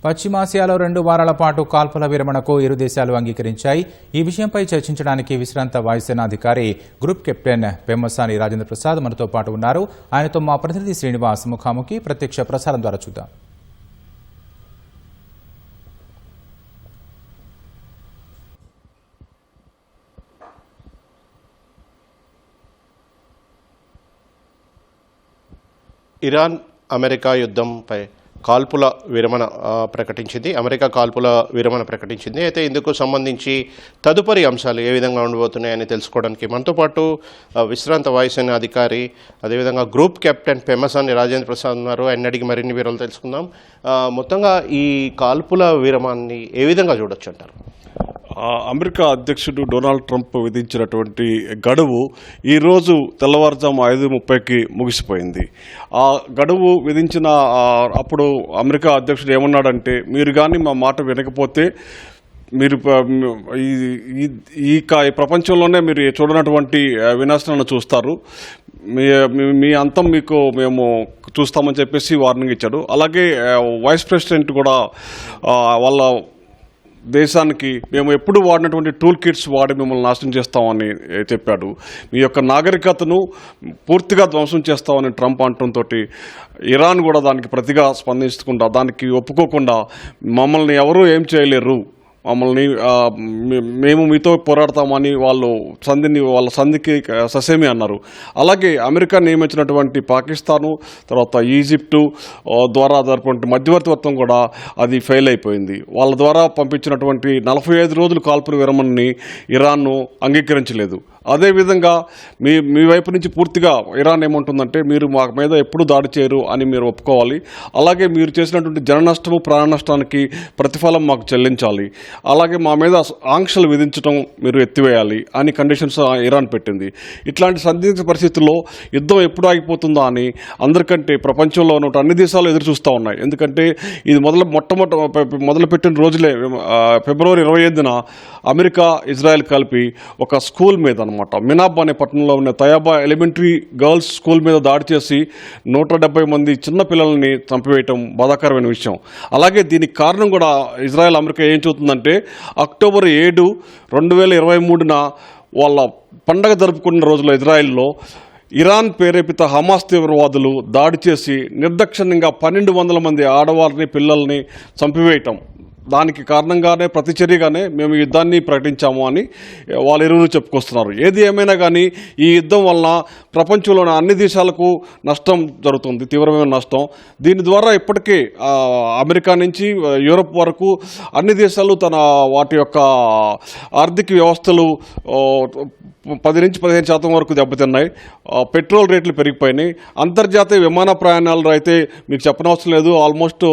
పశ్చిమాసియాలో 2 వారాల పాటు కాల్పుల విరమణకు ఇరు దేశాలు అంగీకరించాయి. ఈ విషయంపై చర్చించడానికి విశ్రాంత వాయుసేనాధికారి గ్రూప్ కెప్టెన్ పెమ్మసాని రాజేంద్ర ప్రసాద్ మనతో పాటు ఉన్నారు. ఆయనతో మా ప్రతినిధి శ్రీనివాస్ ముఖాముఖి ప్రత్యక్ష ప్రసారం ద్వారా చూద్దాం. ఇరాన్ అమెరికా యుద్ధంపై కాల్పుల విరమణ ప్రకటించింది. అమెరికా కాల్పుల విరమణ ప్రకటించింది. అయితే ఇందుకు సంబంధించి తదుపరి అంశాలు ఏ విధంగా ఉండబోతున్నాయని తెలుసుకోవడానికి మనతో పాటు విశ్రాంత వాయుసేన అధికారి అదేవిధంగా గ్రూప్ కెప్టెన్ పెమ్మసాని రాజేంద్ర ప్రసాద్ ఉన్నారు. ఆయన అడిగి మరిన్ని వివరాలు తెలుసుకుందాం. మొత్తంగా ఈ కాల్పుల విరమణని ఏ విధంగా చూడొచ్చు అంటారు? అమెరికా అధ్యక్షుడు డొనాల్డ్ ట్రంప్ విధించినటువంటి గడువు ఈరోజు తెల్లవారుజాము 5:30కి ముగిసిపోయింది. ఆ గడువు విధించిన అప్పుడు అమెరికా అధ్యక్షుడు ఏమన్నాడంటే, మీరు కానీ మా మాట వినకపోతే మీరు ఈ ప్రపంచంలోనే మీరు చూడనటువంటి వినాశనాన్ని చూస్తారు, మీ అంతం మేము చూస్తామని చెప్పేసి వార్నింగ్ ఇచ్చాడు. అలాగే వైస్ ప్రెసిడెంట్ కూడా వాళ్ళ దేశానికి మేము ఎప్పుడు వాడినటువంటి టూల్ కిట్స్ వాడి మిమ్మల్ని నాశనం చేస్తామని చెప్పాడు. మీ యొక్క నాగరికతను పూర్తిగా ధ్వంసం చేస్తామని ట్రంప్ అంటంతో ఇరాన్ కూడా దానికి ప్రతిగా స్పందించకుండా, దానికి ఒప్పుకోకుండా మమ్మల్ని ఎవరూ ఏం చేయలేరు, మమ్మల్ని మేము మీతో పోరాడతామని వాళ్ళ సంధికి ససేమి అన్నారు. అలాగే అమెరికా నియమించినటువంటి పాకిస్తాను, తర్వాత ఈజిప్టు ద్వారా జరిపినటువంటి మధ్యవర్తిత్వం కూడా అది ఫెయిల్ అయిపోయింది. వాళ్ళ ద్వారా పంపించినటువంటి 45 రోజుల కాల్పుల విరమణని ఇరాన్ను అంగీకరించలేదు. అదేవిధంగా మీ వైపు నుంచి పూర్తిగా ఇరాన్ ఏమంటుందంటే, మీరు మా మీద ఎప్పుడు దాడి చేయరు అని మీరు ఒప్పుకోవాలి. అలాగే మీరు చేసినటువంటి జన నష్టము, ప్రాణ నష్టానికి ప్రతిఫలం మాకు చెల్లించాలి. అలాగే మా మీద ఆంక్షలు విధించడం మీరు ఎత్తివేయాలి అని కండిషన్స్ ఇరాన్ పెట్టింది. ఇట్లాంటి సందిగ్ధ పరిస్థితుల్లో యుద్ధం ఎప్పుడు ఆగిపోతుందా అని అందరికంటే ప్రపంచంలో ఉన్న అన్ని దేశాలు ఎదురు చూస్తూ ఉన్నాయి. ఎందుకంటే ఇది మొదలుపెట్టిన రోజులే ఫిబ్రవరి 25న అమెరికా, ఇజ్రాయెల్ కలిపి ఒక స్కూల్ మీద మినాబ్ అనే పట్టణంలో ఉన్న తయాబా ఎలిమెంటరీ గర్ల్స్ స్కూల్ మీద దాడి చేసి 170 మంది చిన్న పిల్లల్ని చంపివేయటం బాధాకరమైన విషయం. అలాగే దీనికి కారణం కూడా ఇజ్రాయెల్, అమెరికా ఏం చూస్తుందంటే, అక్టోబర్ 7, 2023న వాళ్ళ పండగ జరుపుకున్న రోజుల్లో ఇజ్రాయెల్లో ఇరాన్ ప్రేరేపిత హమాస్ తీవ్రవాదులు దాడి చేసి నిర్దాక్షిణ్యంగా 1200 మంది ఆడవారిని, పిల్లల్ని చంపివేయటం, దానికి కారణంగానే ప్రతిచర్యగానే మేము యుద్ధాన్ని ప్రకటించాము అని వాళ్ళు ఇరువురు చెప్పుకొస్తున్నారు. ఏది ఏమైనా కానీ ఈ యుద్ధం వలన ప్రపంచంలోని అన్ని దేశాలకు నష్టం జరుగుతుంది, తీవ్రమైన నష్టం. దీని ద్వారా ఇప్పటికే అమెరికా నుంచి యూరప్ వరకు అన్ని దేశాలు వాటి యొక్క ఆర్థిక వ్యవస్థలు 10 నుంచి 15% వరకు దెబ్బతిన్నాయి. పెట్రోల్ రేట్లు పెరిగిపోయినాయి. అంతర్జాతీయ విమాన ప్రయాణాలు అయితే మీకు చెప్పనవసరం లేదు, ఆల్మోస్ట్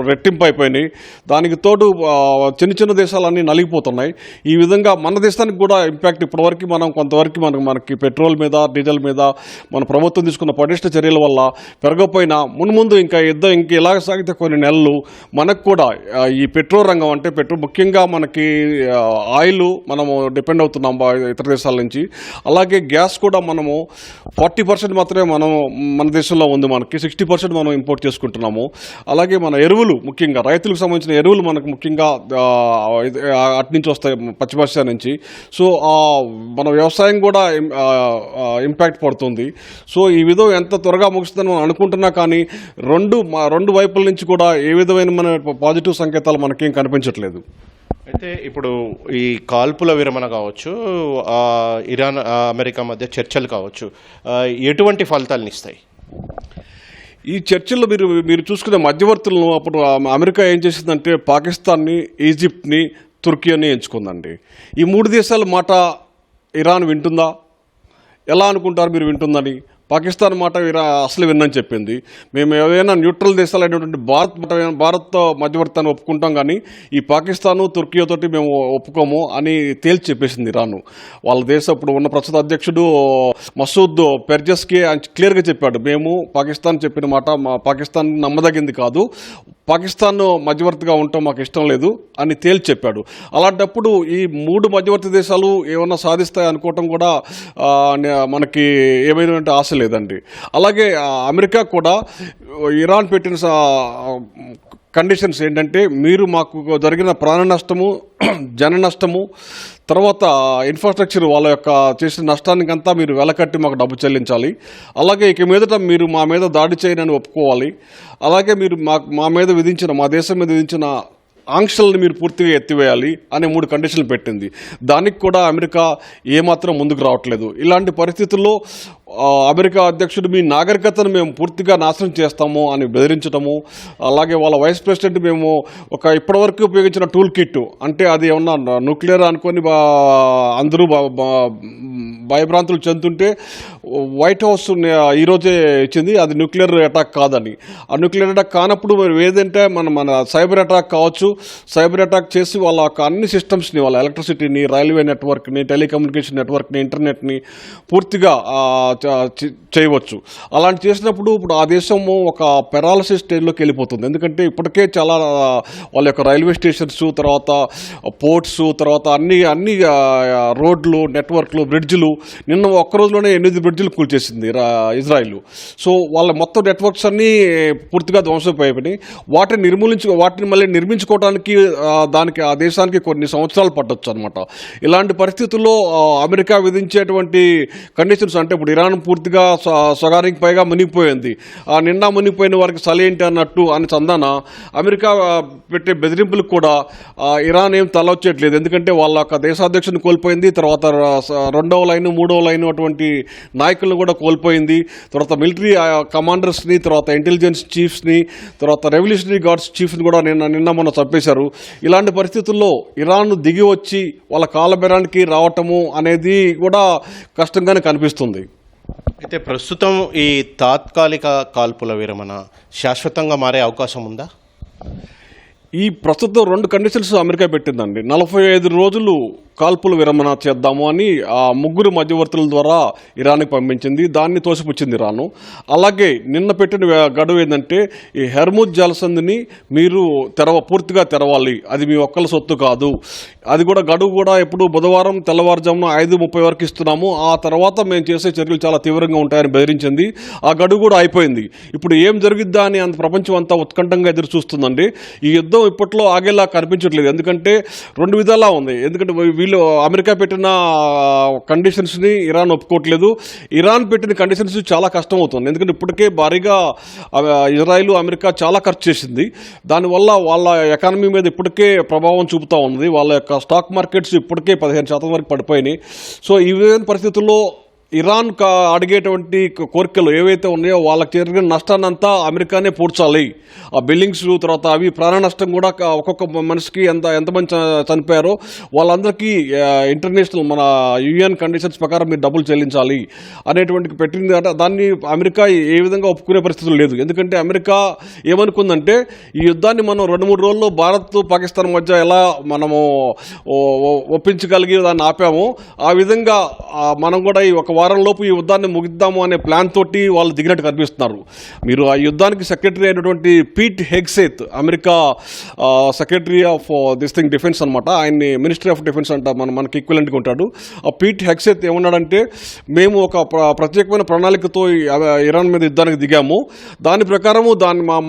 రెట్టింపు అయిపోయినాయి. దానికి తోడు చిన్న దేశాలన్నీ నలిగిపోతున్నాయి. ఈ విధంగా మన దేశానికి కూడా ఇంపాక్ట్ ఇప్పటివరకు కొంతవరకు మనకి పెట్రోల్ మీద, డీజిల్ మీద మన ప్రభుత్వం తీసుకున్న పటిష్ట చర్యల వల్ల పెరగపోయినా మున్ముందు ఇంకా ఇలాగ సాగితే కొన్ని నెలలు మనకు కూడా ఈ పెట్రోల్ రంగం అంటే ముఖ్యంగా మనకి ఆయిల్ మనము డిపెండ్ అవుతున్నాం ఇతర దేశాల నుంచి. అలాగే గ్యాస్ కూడా మనము 40% మాత్రమే మన దేశంలో ఉంది, మనకి 60% మనం ఇంపోర్ట్ చేసుకుంటున్నాము. అలాగే మన ఎరువులు, ముఖ్యంగా రైతులకు సంబంధించిన ఎరువులు మనకు ముఖ్యంగా అటు నుంచి వస్తాయి, పశ్చిమాసియా నుంచి. సో మన వ్యవసాయం కూడా ఇంపాక్ట్ పడుతుంది. సో ఈ విధం ఎంత త్వరగా ముగుస్తుందని మనం అనుకుంటున్నా కానీ రెండు వైపుల నుంచి కూడా ఏ విధమైన పాజిటివ్ సంకేతాలు మనకేం కనిపించట్లేదు. అయితే ఇప్పుడు ఈ కాల్పుల విరమణ కావచ్చు, ఇరాన్ అమెరికా మధ్య చర్చలు కావచ్చు, ఎటువంటి ఫలితాలను ఇస్తాయి? ఈ చర్చల్లో మీరు చూసుకునే మధ్యవర్తులను అప్పుడు అమెరికా ఏం చేసిందంటే, పాకిస్తాన్ని, ఈజిప్ట్ని, తుర్కీని ఎంచుకుందండి. ఈ 3 దేశాల మాట ఇరాన్ వింటుందా? ఎలా అనుకుంటారు మీరు వింటుందని? పాకిస్తాన్ మాట అసలు విన్నని చెప్పింది. మేము ఏదైనా న్యూట్రల్ దేశాలు అయినటువంటి భారత్తో మధ్యవర్తాన్ని ఒప్పుకుంటాం, కానీ ఈ పాకిస్తాను, తుర్కీతోటి మేము ఒప్పుకోము అని తేల్చి చెప్పేసింది ఇరాన్. వాళ్ళ దేశం ఇప్పుడు ఉన్న ప్రస్తుత అధ్యక్షుడు మసూద్ పెర్జెస్కి క్లియర్గా చెప్పాడు, మేము పాకిస్తాన్ చెప్పిన మాట పాకిస్తాన్ నమ్మదగింది కాదు, పాకిస్తాన్ మధ్యవర్తిగా ఉండటం మాకు ఇష్టం లేదు అని తేల్చి చెప్పాడు. అలాంటప్పుడు ఈ 3 మధ్యవర్తి దేశాలు ఏమన్నా సాధిస్తాయి అనుకోవటం కూడా మనకి ఏమైనా ఆశ లేదండి. అలాగే అమెరికా కూడా ఇరాన్ పెట్టిన కండిషన్స్ ఏంటంటే మీరు మాకు జరిగిన ప్రాణ నష్టము, జన నష్టము, తర్వాత ఇన్ఫ్రాస్ట్రక్చర్ వాళ్ళ యొక్క చేసిన నష్టానికంతా మీరు వెలకట్టి మాకు డబ్బు చెల్లించాలి. అలాగే ఇక మీదట మీరు మా మీద దాడి చేయనని ఒప్పుకోవాలి. అలాగే మీరు మా మీద విధించిన, మా దేశం మీద విధించిన ఆంక్షలను మీరు పూర్తిగా ఎత్తివేయాలి అనే 3 కండిషన్లు పెట్టింది. దానికి కూడా అమెరికా ఏమాత్రం ముందుకు రావట్లేదు. ఇలాంటి పరిస్థితుల్లో అమెరికా అధ్యక్షుడు మీ నాగరికతను మేము పూర్తిగా నాశనం చేస్తాము అని బెదిరించడము, అలాగే వాళ్ళ వైస్ ప్రెసిడెంట్ మేము ఇప్పటివరకు ఉపయోగించిన టూల్ కిట్, అంటే అది ఏమన్నా న్యూక్లియర్ అనుకొని అందరూ భయభ్రాంతులు చెందుతుంటే వైట్ హౌస్ ఈరోజే ఇచ్చింది అది న్యూక్లియర్ అటాక్ కాదని. ఆ న్యూక్లియర్ అటాక్ కానప్పుడు ఏదంటే మన సైబర్ అటాక్ కావచ్చు, సైబర్ అటాక్ చేసి వాళ్ళ అన్ని సిస్టమ్స్ని, వాళ్ళ ఎలక్ట్రిసిటీని, రైల్వే నెట్వర్క్ని, టెలికమ్యూనికేషన్ నెట్వర్క్ని, ఇంటర్నెట్ని పూర్తిగా చేయవచ్చు. అలాంటి చేసినప్పుడు ఇప్పుడు ఆ దేశము ఒక పెరాలసిస్ స్టేజ్లోకి వెళ్ళిపోతుంది. ఎందుకంటే ఇప్పటికే చాలా వాళ్ళ యొక్క రైల్వే స్టేషన్స్, తర్వాత పోర్ట్స్, తర్వాత అన్ని రోడ్లు, నెట్వర్క్లు, బ్రిడ్జ్లు, నిన్న ఒక్క రోజులోనే 8 బ్రిడ్జ్లు కూల్చేసింది ఇజ్రాయిల్. సో వాళ్ళ మొత్తం నెట్వర్క్స్ అన్నీ పూర్తిగా ధ్వంసమైపోయినాయి. వాటిని మళ్ళీ నిర్మించుకోవడానికి దానికి ఆ దేశానికి కొన్ని సంవత్సరాలు పట్టొచ్చు అనమాట. ఇలాంటి పరిస్థితుల్లో అమెరికా విధించేటువంటి కండిషన్స్, అంటే ఇప్పుడు ఇరాన్ పూర్తిగా సగానికి పైగా మునిగిపోయింది, ఆ నిండా మునిగిపోయిన వారికి సలేంటి అన్నట్టు అని చందాన అమెరికా పెట్టే బెదిరింపులకు కూడా ఇరాన్ ఏం తలొచ్చేయట్లేదు. ఎందుకంటే వాళ్ళ దేశాధ్యక్షుని కోల్పోయింది, తర్వాత 2వ లైను 3వ లైను అటువంటి నాయకులను కూడా కోల్పోయింది, తర్వాత మిలిటరీ కమాండర్స్ని, తర్వాత ఇంటెలిజెన్స్ చీఫ్స్ని, తర్వాత రెవల్యూషనరీ గార్డ్స్ చీఫ్ని కూడా నిన్న మొన్న చంపేశారు. ఇలాంటి పరిస్థితుల్లో ఇరాన్ దిగి వచ్చి వాళ్ళ కాలబెరానికి రావటము అనేది కూడా కష్టంగానే కనిపిస్తుంది. అయితే ప్రస్తుతం ఈ తాత్కాలిక కాల్పుల విరమణ శాశ్వతంగా మారే అవకాశం ఉందా? ఈ ప్రస్తుతం 2 కండిషన్స్ అమెరికా పెట్టిందండి. 45 రోజులు కాల్పుల విరమణ చేద్దాము అని ఆ 3 మధ్యవర్తుల ద్వారా ఇరాన్కి పంపించింది. దాన్ని తోసిపుచ్చింది ఇరాను. అలాగే నిన్న పెట్టిన గడువు ఏంటంటే ఈ హెర్ముజ్ జలసంధిని మీరు పూర్తిగా తెరవాలి, అది మీ ఒక్కల సొత్తు కాదు. అది కూడా గడువు కూడా ఎప్పుడు బుధవారం తెల్లవారుజామున 5:30 వరకు ఇస్తున్నాము, ఆ తర్వాత మేము చేసే చర్యలు చాలా తీవ్రంగా ఉంటాయని బెదిరించింది. ఆ గడువు కూడా అయిపోయింది. ఇప్పుడు ఏం జరిగిద్దా అని ప్రపంచం అంతా ఉత్కంఠంగా ఎదురు చూస్తుందండి. ఈ యుద్ధం ఇప్పట్లో ఆగేలా కనిపించట్లేదు. ఎందుకంటే 2 విధాలా ఉంది. ఎందుకంటే వీళ్ళు అమెరికా పెట్టిన కండిషన్స్ని ఇరాన్ ఒప్పుకోవట్లేదు. ఇరాన్ పెట్టిన కండిషన్స్ చాలా కష్టం అవుతుంది. ఎందుకంటే ఇప్పటికే భారీగా ఇజ్రాయిల్, అమెరికా చాలా ఖర్చు చేసింది. దానివల్ల వాళ్ళ ఎకానమీ మీద ఇప్పటికే ప్రభావం చూపుతూ ఉంది. వాళ్ళ యొక్క స్టాక్ మార్కెట్స్ ఇప్పటికే 15% వరకు పడిపోయినాయి. సో ఈ విధమైన పరిస్థితుల్లో ఇరాన్ అడిగేటువంటి కోరికలు ఏవైతే ఉన్నాయో వాళ్ళకి జరిగిన నష్టాన్నంతా అమెరికానే పూడ్చాలి. ఆ బిల్డింగ్స్, తర్వాత అవి ప్రాణ నష్టం కూడా ఒక్కొక్క మనిషికి ఎంతమంది చనిపోయారో వాళ్ళందరికీ ఇంటర్నేషనల్ మన యుఎన్ కండిషన్స్ ప్రకారం మీరు డబ్బులు చెల్లించాలి అనేటువంటి పెట్టింది. దాన్ని అమెరికా ఏ విధంగా ఒప్పుకునే పరిస్థితులు లేదు. ఎందుకంటే అమెరికా ఏమనుకుందంటే ఈ యుద్ధాన్ని మనం 2-3 రోజుల్లో భారత్ పాకిస్తాన్ మధ్య ఎలా మనము ఒప్పించగలిగి దాన్ని ఆపాము, ఆ విధంగా మనం కూడా ఈ ఒక వారంలోపు ఈ యుద్ధాన్ని ముగిద్దాము అనే ప్లాన్ తోటి వాళ్ళు దిగినట్టు కనిపిస్తున్నారు. మీరు ఆ యుద్ధానికి సెక్రటరీ అయినటువంటి Pete Hegseth, America secretary of defence అనమాట, ఆయన్ని మినిస్ట్రీ ఆఫ్ డిఫెన్స్ అంట మనకి ఈక్వలెంట్గా ఉంటాడు. ఆ పీట్ హెగ్సేత్ ఏమన్నాడంటే మేము ఒక ప్రత్యేకమైన ప్రణాళికతో ఇరాన్ మీద యుద్ధానికి దిగాము. దాని ప్రకారము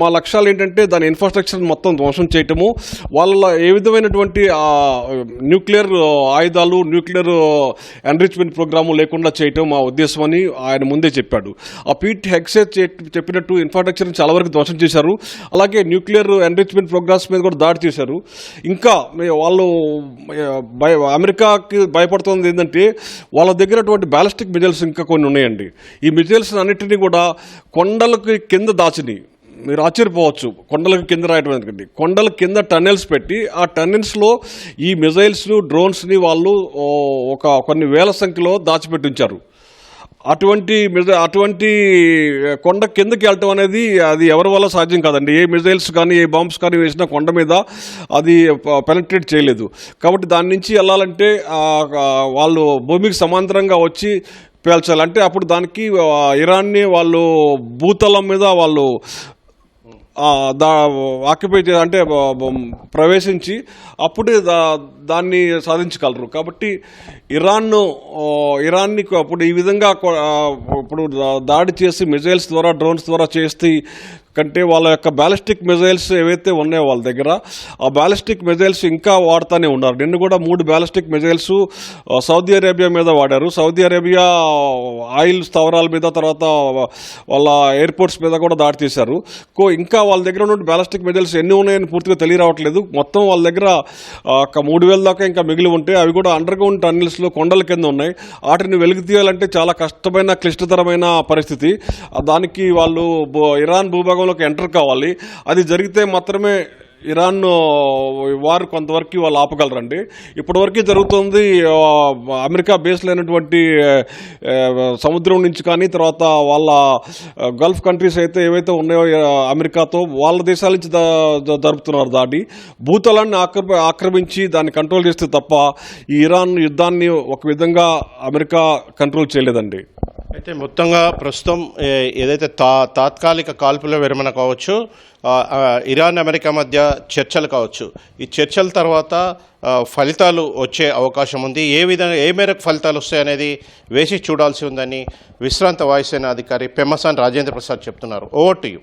మా లక్ష్యాలు ఏంటంటే దాని ఇన్ఫ్రాస్ట్రక్చర్ మొత్తం ధ్వంసం చేయటము, వాళ్ళ ఏ విధమైనటువంటి న్యూక్లియర్ ఆయుధాలు, న్యూక్లియర్ ఎన్రిచ్మెంట్ ప్రోగ్రాము లేకుండా చేయటం మా ఉద్దేశం అని ఆయన ముందే చెప్పాడు. ఆ పీట్ హెగ్సేత్ చెప్పినట్టు ఇన్ఫ్రాస్ట్రక్చర్ని చాలా వరకు ధ్వంసం చేశారు. అలాగే న్యూక్లియర్ ఎన్రిచ్మెంట్ ప్రోగ్రామ్స్ మీద కూడా దాడి చేశారు. ఇంకా వాళ్ళు అమెరికాకి భయపడుతుంది ఏంటంటే వాళ్ళ దగ్గరటువంటి బ్యాలిస్టిక్ మిజైల్స్ ఇంకా కొన్ని ఉన్నాయండి. ఈ మిజైల్స్ అన్నిటినీ కూడా కొండలకి కింద దాచిని, మీరు ఆశ్చర్యపోవచ్చు, కొండలకు కింద రాయటం ఎందుకండి, కొండల కింద టన్నెల్స్ పెట్టి ఆ టన్నెల్స్లో ఈ మిజైల్స్ను, డ్రోన్స్ని వాళ్ళు కొన్ని వేల సంఖ్యలో దాచిపెట్టి ఉంచారు. అటువంటి కొండ కిందకి వెళ్ళటం అనేది అది ఎవరి వల్ల సాధ్యం కాదండి. ఏ మిజైల్స్ కానీ ఏ బాంబ్స్ కానీ వేసినా కొండ మీద అది పెనట్రేట్ చేయలేదు. కాబట్టి దాని నుంచి వెళ్ళాలంటే వాళ్ళు భూమికి సమాంతరంగా వచ్చి పేల్చాలంటే అప్పుడు దానికి ఇరాన్ని వాళ్ళు భూతలం మీద వాళ్ళు ఆక్యుపై అంటే ప్రవేశించి అప్పుడే దాన్ని సాధించగలరు. కాబట్టి ఇరాన్ని అప్పుడు ఈ విధంగా ఇప్పుడు దాడి చేసి మిజైల్స్ ద్వారా, డ్రోన్స్ ద్వారా చేస్తే కంటే వాళ్ళ యొక్క బ్యాలిస్టిక్ మిజైల్స్ ఏవైతే ఉన్నాయో వాళ్ళ దగ్గర ఆ బ్యాలిస్టిక్ మిజైల్స్ ఇంకా వాడుతూనే ఉన్నారు. నిన్ను కూడా 3 బ్యాలిస్టిక్ మిజైల్స్ సౌదీ అరేబియా మీద వాడారు. సౌదీ అరేబియా ఆయిల్ స్థావరాల మీద, తర్వాత వాళ్ళ ఎయిర్పోర్ట్స్ మీద కూడా దాడి చేశారు. ఇంకా వాళ్ళ దగ్గర ఉన్న బ్యాలిస్టిక్ మిజైల్స్ ఎన్ని ఉన్నాయని పూర్తిగా తెలియరావట్లేదు. మొత్తం వాళ్ళ దగ్గర 3,000 దాకా ఇంకా మిగిలి ఉంటే అవి కూడా అండర్ గ్రౌండ్ టన్నెల్స్లో కొండల కింద ఉన్నాయి. వాటిని వెలికి తీయాలంటే చాలా కష్టమైన క్లిష్టతరమైన పరిస్థితి. దానికి వాళ్ళు ఇరాన్ భూభాగంలోకి ఎంటర్ కావాలి. అది జరిగితే మాత్రమే ఇరాన్ వారు కొంతవరకు వాళ్ళు ఆపగలరండి. ఇప్పటివరకు జరుగుతుంది అమెరికా బేస్లో అయినటువంటి సముద్రం నుంచి కానీ, తర్వాత వాళ్ళ గల్ఫ్ కంట్రీస్ అయితే ఏవైతే ఉన్నాయో అమెరికాతో వాళ్ళ దేశాల నుంచి జరుపుతున్నారు దాడి. భూతలాన్ని ఆక్రమించి దాన్ని కంట్రోల్ చేస్తే తప్ప ఈ ఇరాన్ యుద్ధాన్ని ఒక విధంగా అమెరికా కంట్రోల్ చేయలేదండి. అయితే మొత్తంగా ప్రస్తుతం ఏదైతే తాత్కాలిక కాల్పుల విరమణ కావచ్చు, ఇరాన్ అమెరికా మధ్య చర్చలు కావచ్చు, ఈ చర్చల తర్వాత ఫలితాలు వచ్చే అవకాశం ఉంది. ఏ మేరకు ఫలితాలు వస్తాయనేది వేసి చూడాల్సి ఉందని విశ్రాంత వాయుసేన అధికారి పెమ్మసాని రాజేంద్ర ప్రసాద్ చెప్తున్నారు. Over to you.